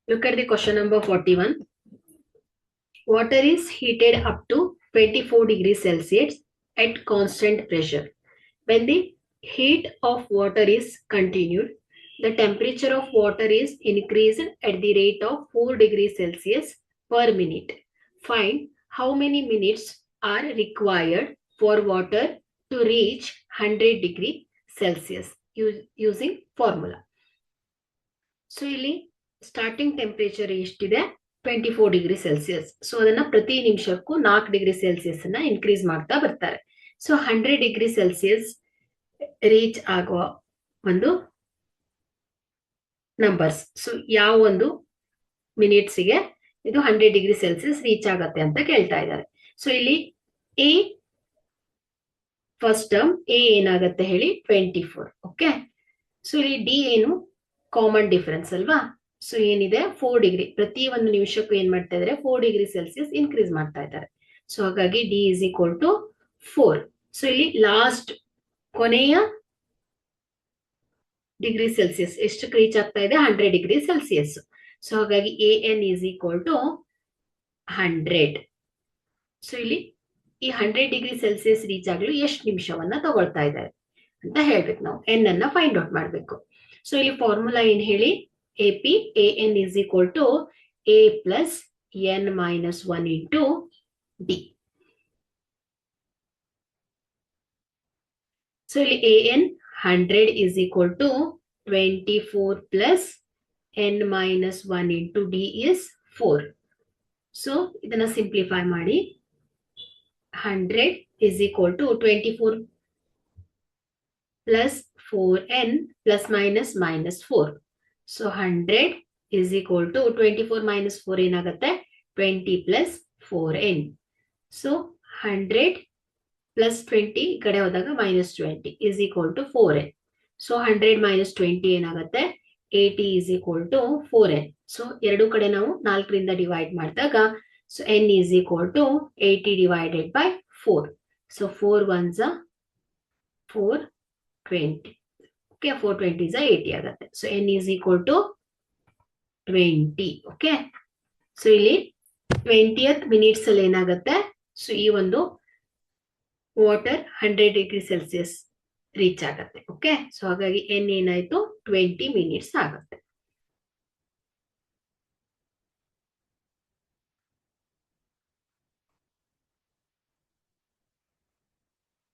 Look at the question number 41. Water is heated up to 24 degrees Celsius at constant pressure. When the heat of water is continued, the temperature of water is increased at the rate of 4 degrees Celsius per minute. Find how many minutes are required for water to reach 100 degree Celsius using formula. So ಇಲ್ಲಿ starting temperature ಎಷ್ಟಿದೆ 24 degree Celsius. So ಅದನ್ನ ಪ್ರತಿ ನಿಮಿಷಕ್ಕೂ 4 degree Celsius ಅನ್ನ increase ಮಾಡ್ತಾ ಬರ್ತಾರೆ. So 100 degree Celsius reach ಆಗುವ ಒಂದು numbers. So ಯಾವ ಒಂದು ಮಿನಿಟ್ಸ್ಗೆ ಇದು 100 ಡಿಗ್ರಿ ಸೆಲ್ಸಿಯಸ್ ರೀಚ್ ಆಗತ್ತೆ ಅಂತ ಕೇಳ್ತಾ ಇದ್ದಾರೆ. ಸೊ ಇಲ್ಲಿ ಎ ಫಸ್ಟ್ ಟರ್ಮ್ ಎ ಏನಾಗತ್ತೆ ಹೇಳಿ 24. ಓಕೆ, ಸೊ ಇಲ್ಲಿ ಡಿ ಏನು ಕಾಮನ್ ಡಿಫರೆನ್ಸ್ ಅಲ್ವಾ. ಸೊ ಏನಿದೆ 4 ಡಿಗ್ರಿ, ಪ್ರತಿ ಒಂದು ನಿಮಿಷಕ್ಕೂ ಏನ್ ಮಾಡ್ತಾ ಇದ್ದಾರೆ 4 ಡಿಗ್ರಿ ಸೆಲ್ಸಿಯಸ್ ಇನ್ಕ್ರೀಸ್ ಮಾಡ್ತಾ ಇದ್ದಾರೆ. ಸೊ ಹಾಗಾಗಿ D is equal to 4. So ಇಲ್ಲಿ ಲಾಸ್ಟ್ ಕೊನೆಯ ಡಿಗ್ರಿ ಸೆಲ್ಸಿಯಸ್ ಎಷ್ಟಕ್ಕೆ ರೀಚ್ ಆಗ್ತಾ ಇದೆ 100 ಡಿಗ್ರಿ ಸೆಲ್ಸಿಯಸ್. ಸೊ ಹಾಗಾಗಿ A N is equal to 100. So ಇಲ್ಲಿ ಈ 100 ಡಿಗ್ರಿ ಸೆಲ್ಸಿಯಸ್ ರೀಚ್ ಆಗಲು ಎಷ್ಟು ನಿಮಿಷವನ್ನ ತಗೊಳ್ತಾ ಇದ್ದಾರೆ ಅಂತ ಹೇಳ್ಬೇಕು. ನಾವು ಎನ್ ಅನ್ನ ಫೈಂಡ್ ಔಟ್ ಮಾಡ್ಬೇಕು. ಸೊ ಇಲ್ಲಿ ಫಾರ್ಮುಲಾ ಏನ್ ಹೇಳಿ, a p a N is equal to a plus n minus 1 into d. So ಇಲ್ಲಿ a n 100 is equal to 24 plus n minus 1 into d is 4. So ಇದನ್ನ simplify ಮಾಡಿ 100 is equal to 24 plus 4n plus minus minus 4. So 100 is equal to 24 minus 4 ಏನಾಗುತ್ತೆ 20 plus 4n. So 100 plus 20 ಕಡೆ ಹೋದಾಗ minus 20 is equal to 4n. So 100 minus 20 ಏನಾಗುತ್ತೆ 80 is equal to 4n. So ಎರಡು ಕಡೆ ನಾವು 4 ರಿಂದ ಡಿವೈಡ್ ಮಾಡಿದಾಗ so n is equal to 80 divided by 4. So 4 ones are 420. Okay, 420 is 80 agate. So n is equal to 20. Okay, so ಇಲ್ಲಿ 20th minutes ಅಲ್ಲಿ ಏನಾಗುತ್ತೆ, so ಈ ಒಂದು ವಾಟರ್ 100 ಡಿಗ್ರಿ ಸೆಲ್ಸಿಯಸ್ ರೀಚ್ ಆಗತ್ತೆ. ಓಕೆ, ಸೊ ಹಾಗಾಗಿ n ಏನಾಯ್ತು 20 minutes ಆಗುತ್ತೆ.